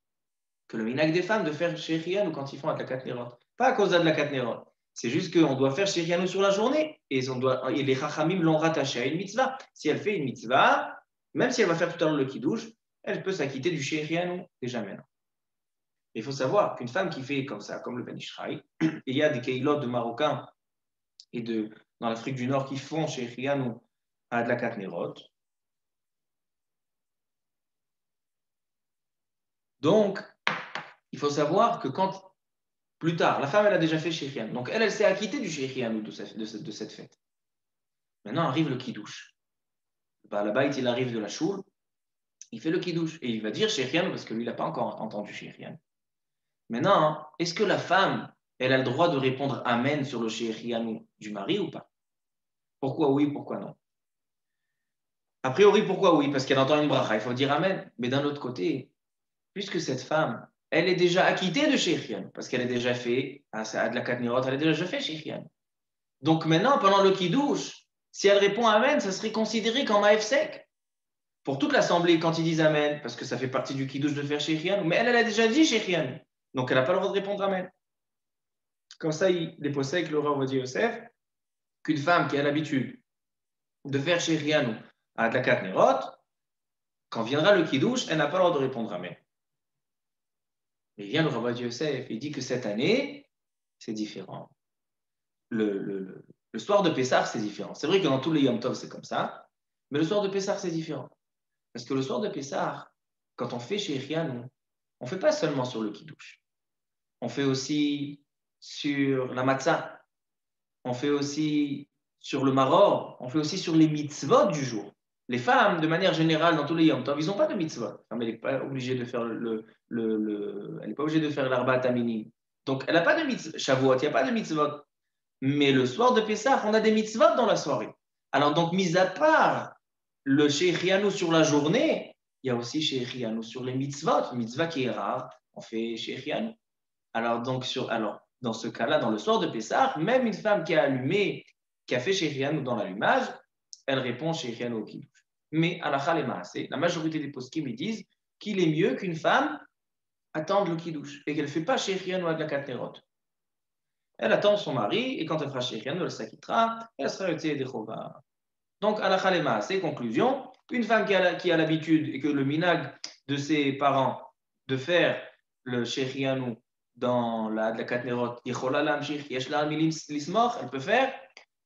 que le minag des femmes de faire Shehrian ou quand ils font Adlakat Nerot. Pas à cause d'Adlakat Nerot. C'est juste qu'on doit faire Shehrian sur la journée. Et les Chachamim l'ont rattaché à une mitzvah. Si elle fait une mitzvah, même si elle va faire tout à l'heure le Kiddush, elle peut s'acquitter du Shehrian déjà maintenant. Il faut savoir qu'une femme qui fait comme ça, comme le Ben Ishraï, et il y a des Keilot de Marocains et dans l'Afrique du Nord qui font Shehrian ou Adlakat Nerot. Donc, il faut savoir que quand plus tard, la femme, elle a déjà fait Shehrian. Donc, elle s'est acquittée du Shehrian ou de cette fête. Maintenant arrive le Kiddush. La Baït, il arrive de la choule, il fait le Kiddush. Et il va dire Shehrian parce que lui, il n'a pas encore entendu Shehrian. Maintenant, est-ce que la femme, elle a le droit de répondre Amen sur le Shehrian du mari ou pas? Pourquoi oui, pourquoi non? A priori, pourquoi oui? Parce qu'elle entend une bracha, il faut dire Amen. Mais d'un autre côté, puisque cette femme, elle est déjà acquittée de Shehrian, parce qu'elle a déjà fait, à de la Katnirot, elle a déjà fait Shehrian. Donc maintenant, pendant le Kiddush, si elle répond Amen, ça serait considéré comme Maïf sec. Pour toute l'assemblée, quand ils disent Amen, parce que ça fait partie du Kiddush de faire Shehrian, mais elle a déjà dit Shehrian. Donc elle n'a pas le droit de répondre Amen. Comme ça, il est possible que le roi Ovadia Yosef, qu'une femme qui a l'habitude de faire Shehrian à Adlakat Nerot, quand viendra le Kiddush, elle n'a pas le droit de répondre Amen. Mais vient le roi Ovadia Yosef, il dit que cette année, c'est différent. Le soir de Pessah, c'est différent. C'est vrai que dans tous les Yom Tov, c'est comme ça, mais le soir de Pessah, c'est différent. Parce que le soir de Pessah, quand on fait Shehrian, on ne fait pas seulement sur le Kiddush. On fait aussi sur la matzah. On fait aussi sur le maror. On fait aussi sur les mitzvot du jour. Les femmes, de manière générale, dans tous les Yom Tov, ils n'ont pas de mitzvot. Elle n'est pas obligée de faire elle n'est pas obligée de faire l'arba tamini. Donc, elle n'a pas de mitzvot. Shavuot, il n'y a pas de mitzvot. Mais le soir de Pessah, on a des mitzvot dans la soirée. Alors, donc, mis à part le Shehrianou sur la journée, il y a aussi Shehrianou sur les mitzvot. Mitzvah qui est rare, on fait Shehrianou. Alors, dans ce cas-là, dans le soir de Pessah, même une femme qui a allumé, qui a fait Shehrianou dans l'allumage, elle répond Shehrianou au Kiddush. Mais à la majorité des poskim ils disent qu'il est mieux qu'une femme attende le Kiddush et qu'elle ne fait pas Shehrianou à de la Katnerot. Elle attend son mari, et quand elle fera Shehrianou, elle s'acquittera, elle sera Yotzei des Chova. Donc, à la Khalema, c'est conclusion. Une femme qui a l'habitude et que le minag de ses parents de faire le Shehrianou dans la Katnerot, elle peut faire,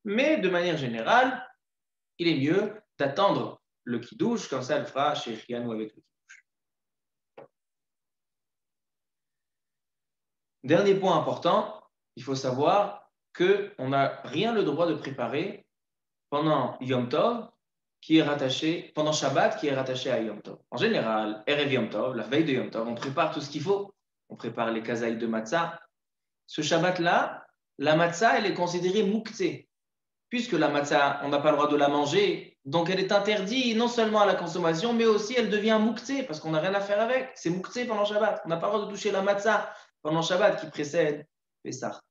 mais de manière générale, il est mieux d'attendre le Kiddush, comme ça elle fera Shehrianou avec le Kiddush. Dernier point important, il faut savoir qu'on n'a rien le droit de préparer pendant Yom Tov, qui est rattaché, pendant Shabbat, qui est rattaché à Yom Tov. En général, Erev Yom Tov, la veille de Yom Tov, on prépare tout ce qu'il faut. On prépare les kazaïs de matzah. Ce Shabbat-là, la matzah, elle est considérée mouktsé. Puisque la matzah, on n'a pas le droit de la manger, donc elle est interdite non seulement à la consommation, mais aussi elle devient mouktsé, parce qu'on n'a rien à faire avec. C'est mouktsé pendant Shabbat. On n'a pas le droit de toucher la matzah pendant Shabbat qui précède Pessah.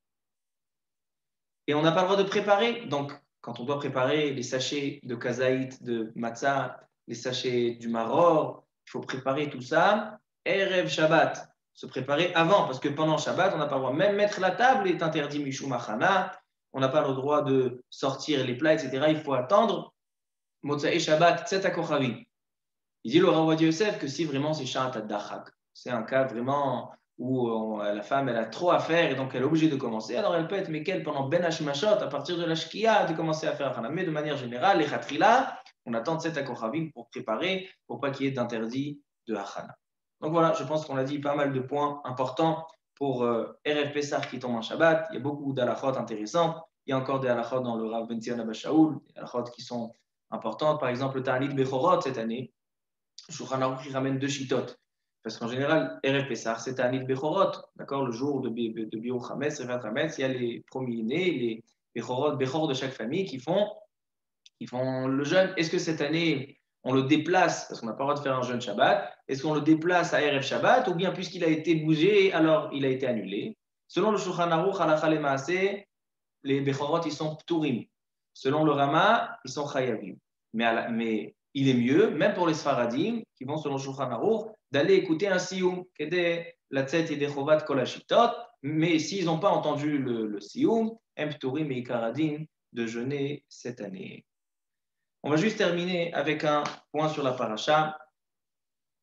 Et on n'a pas le droit de préparer. Donc, quand on doit préparer les sachets de kazaït, de matzah, les sachets du maror, il faut préparer tout ça. Erev Shabbat, se préparer avant, parce que pendant Shabbat, on n'a pas le droit. Même mettre la table est interdit, Mishum Achana. On n'a pas le droit de sortir les plats, etc. Il faut attendre. Motzae Shabbat, Tzet HaKochavi. Il dit le Rav Ovadia Yosef que si vraiment c'est Shat Ad-Dachak, c'est un cas vraiment où la femme elle a trop à faire et donc elle est obligée de commencer, alors elle peut être Mekel pendant Ben Hashmashot, à partir de la Shkia, de commencer à faire Hana. Mais de manière générale, les Khatrila, on attend Tzet HaKochavim pour préparer, pour pas qu'il y ait d'interdit de Hachana. Donc voilà, je pense qu'on a dit pas mal de points importants pour Erev Pessah qui tombe en Shabbat. Il y a beaucoup d'halachot intéressantes. Il y a encore des halachot dans le Rav Ben Zion Abba Shaul, des halachot qui sont importantes. Par exemple, le Ta'anit Bechorot cette année. Shulchan Aruch ramène deux chitotes. Parce qu'en général, Erev Pessah, c'est Tanit Bechorot, d'accord, le jour de Biur Hametz, Revat Hametz, il y a les premiers-nés, les Bechorot, Bechor de chaque famille qui font le jeûne. Est-ce que cette année, on le déplace, parce qu'on n'a pas le droit de faire un jeûne Shabbat, est-ce qu'on le déplace à Erev Shabbat, ou bien puisqu'il a été bougé, alors il a été annulé? Selon le Shulchan Aruch, Halacha Lemaaseh, les Bechorot, ils sont Pturim. Selon le Rama, ils sont Chayavim. Mais il est mieux, même pour les Sfaradim, qui vont selon Shulchan Aruch, d'aller écouter un Siyum, Kedé, la Tzet et Chovat Kol HaShitot, mais s'ils n'ont pas entendu le Siyum, Em Pturim et Ikaradin, de jeûner cette année. On va juste terminer avec un point sur la paracha.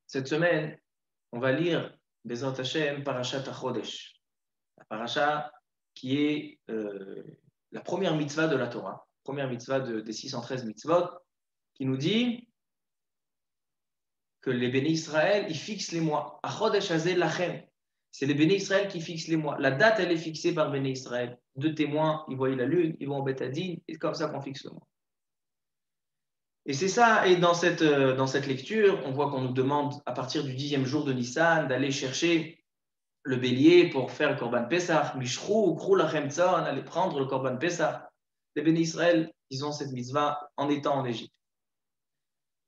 Cette semaine, on va lire Bezrat Hashem Parashat HaChodesh. La paracha qui est la première mitzvah de la Torah, première mitzvah des 613 mitzvot, qui nous dit que les bénis Israël, ils fixent les mois. HaChodesh Hazeh Lachem. C'est les bénis Israël qui fixent les mois. La date, elle est fixée par bénis Israël. Deux témoins, ils voient la lune, ils vont en Beth Hadin, et c'est comme ça qu'on fixe le mois. Et c'est ça, et dans cette lecture, on voit qu'on nous demande, à partir du 10e jour de Nissan, d'aller chercher le bélier pour faire le Korban Pessah. Mishrou, Krou Lachem Tzon, aller prendre le Korban Pessah. Les bénis Israël, ils ont cette mitzvah en étant en Égypte.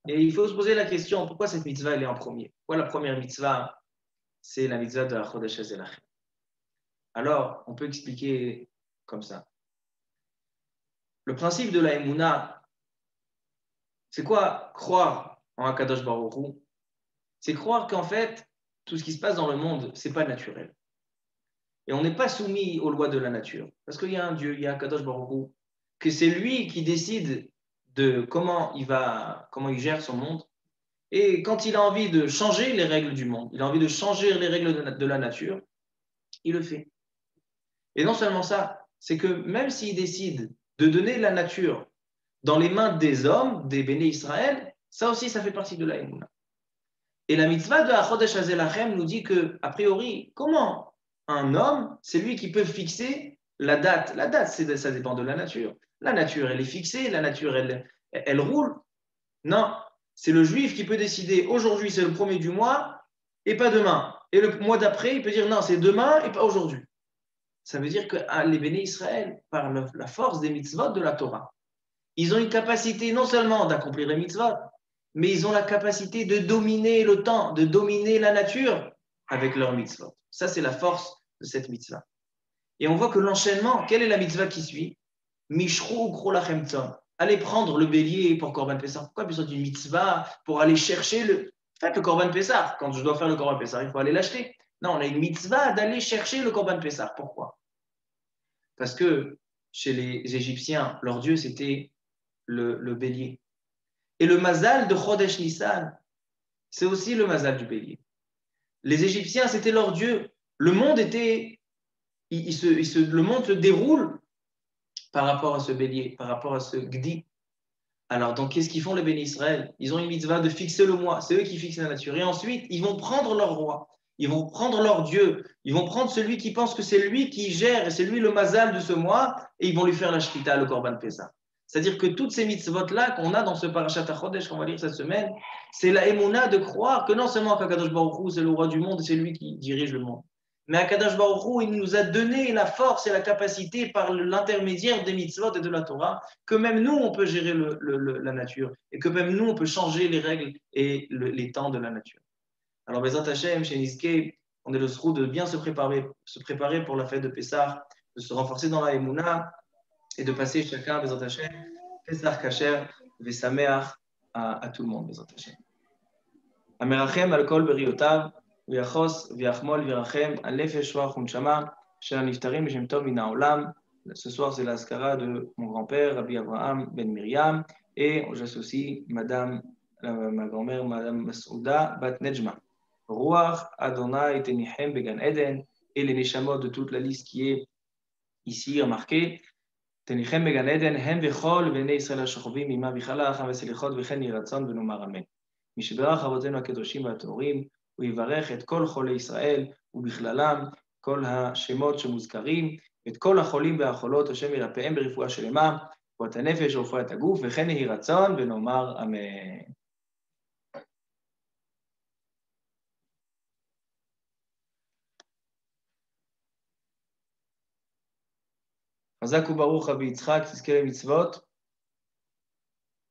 Et il faut se poser la question, pourquoi cette mitzvah, elle est en premier? Pourquoi la première mitzvah, c'est la mitzvah de la Chodesh Hazeh Lachem? Alors, on peut expliquer comme ça. Le principe de la Emouna, c'est quoi croire en Akadosh Baruch Hu? C'est croire qu'en fait, tout ce qui se passe dans le monde, ce n'est pas naturel. Et on n'est pas soumis aux lois de la nature. Parce qu'il y a un Dieu, il y a Akadosh Baruch Hu, que c'est lui qui décide de comment il gère son monde. Et quand il a envie de changer les règles du monde, il a envie de changer les règles de la nature, il le fait. Et non seulement ça, c'est que même s'il décide de donner la nature dans les mains des hommes, des béné Israël, ça aussi, ça fait partie de la Emouna. Et la mitzvah de HaChodesh Hazeh Lachem nous dit que, a priori, comment un homme, c'est lui qui peut fixer la date? La date, ça dépend de la nature. La nature, elle est fixée, la nature, elle roule. Non, c'est le juif qui peut décider, aujourd'hui, c'est le premier du mois, et pas demain. Et le mois d'après, il peut dire, non, c'est demain et pas aujourd'hui. Ça veut dire que les béné Israël, par la force des mitzvot de la Torah, ils ont une capacité non seulement d'accomplir les mitzvot, mais ils ont la capacité de dominer le temps, de dominer la nature avec leurs mitzvot. Ça, c'est la force de cette mitzvah. Et on voit que l'enchaînement, quelle est la mitzvah qui suit? Mishrou Ukro Lachem Tzon. Allez prendre le bélier pour Korban Pessah. Pourquoi besoin d'une mitzvah pour aller chercher Faites le Korban Pessah. Quand je dois faire le Korban Pessah, il faut aller l'acheter. Non, on a une mitzvah d'aller chercher le Korban Pessah. Pourquoi? Parce que chez les Égyptiens, leur dieu, c'était le bélier. Et le mazal de Chodesh Nissan, c'est aussi le mazal du bélier. Les Égyptiens, c'était leur dieu. Le monde le monde se déroule par rapport à ce bélier, par rapport à ce gdi. Alors, donc, qu'est-ce qu'ils font les bénis Israël? Ils ont une mitzvah de fixer le mois. C'est eux qui fixent la nature. Et ensuite, ils vont prendre leur roi. Ils vont prendre leur Dieu. Ils vont prendre celui qui pense que c'est lui qui gère et c'est lui le mazal de ce mois et ils vont lui faire la shrita, le korban Pessah. C'est-à-dire que toutes ces mitzvot-là qu'on a dans ce parashat HaChodesh qu'on va lire cette semaine, c'est la émouna de croire que non seulement qu'Akadosh Baruch Hu, c'est le roi du monde et c'est lui qui dirige le monde, mais Akadosh Baruch Hu, il nous a donné la force et la capacité par l'intermédiaire des mitzvot et de la Torah, que même nous, on peut gérer la nature et que même nous, on peut changer les règles et les temps de la nature. Alors, Bezrat Hashem, chez Nizke, on est le sroud de bien se préparer pour la fête de Pessah, de se renforcer dans la Emouna et de passer chacun, Bezrat Hashem, Pessah Kacher, Vesameach à tout le monde, Bezrat Hashem. Amerachem al-kol beriotav, ויחוס ויחמול וירחם על נפש רוח ונשמה של הנפטרים בשם טוב מן העולם. Ce soir, c'est l'azkara de mon grand-père, Rabbi Abraham Ben Miriam, et j'associe ma grand-mère, Madame Masouda Bat Nejma. Ruach Adonai Tenichem Began Eden, et les neshamot de toute la liste qui est ici remarquée. Tenichem Began Eden, Hem Vechol, Bnei Israël Shochovim, Ima Vichala, Acham Veselichot, Vechen Yiratzon, Venomar Amen. משברך אבותינו הקדושים והטהורים, הוא יברך את כל חולי ישראל, ובכללם כל השמות שמוזכרים, את כל החולים והחולות, השם ירפאם ברפואה שלמה, רפואת הנפש ורפואת הגוף, וכן יהי רצון, ונאמר אמן. Chazak ou Baruch Rabbi Yitzhak, c'est ce qu'est les mitzvot.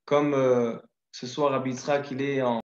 Comme ce soir, Rabbi Yitzhak, il est en